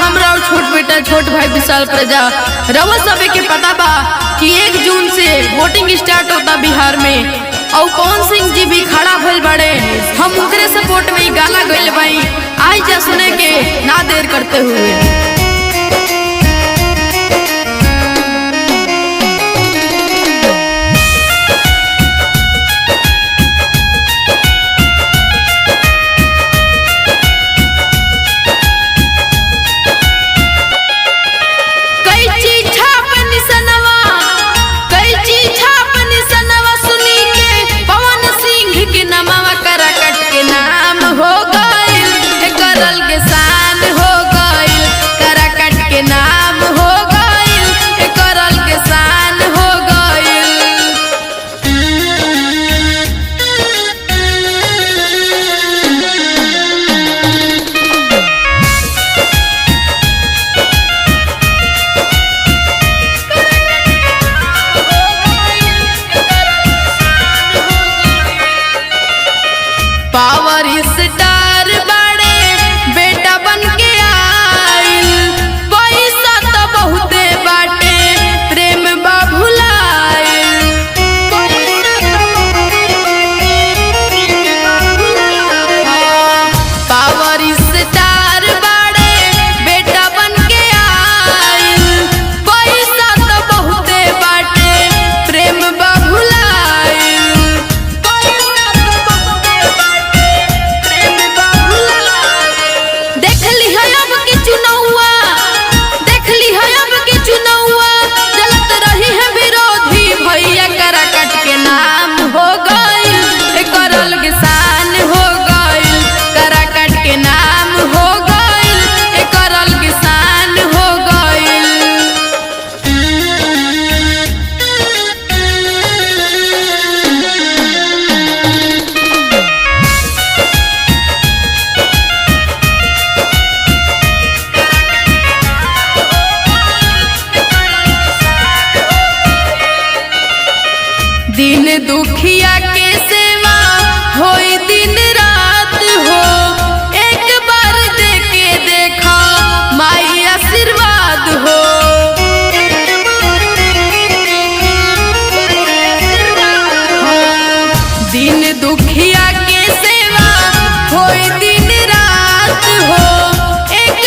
हमरा और छोट बेटा छोट भाई विशाल प्रजा रवा सबे के पता बा कि 1 जून से वोटिंग स्टार्ट होता बिहार में और कौन सिंह जी भी खड़ा भइल बड़े। हम उनके सपोर्ट में गाना गइल बाई। आई जा सुने के ना देर करते हुए। पावर स्टार बड़े बेटा बन के आइल, पैसा तो बहुते बाटे प्रेम बा भुलाइल। पावर स्टार बड़े बेटा बन के आइल, पैसा तो बहुते बाटे प्रेम बा भुलाइल। दिन दुखिया के सेवा होई दिन रात हो, एक बार देके देखा माई आशीर्वाद हो। दिन दुखिया के सेवा होई दिन रात हो, एक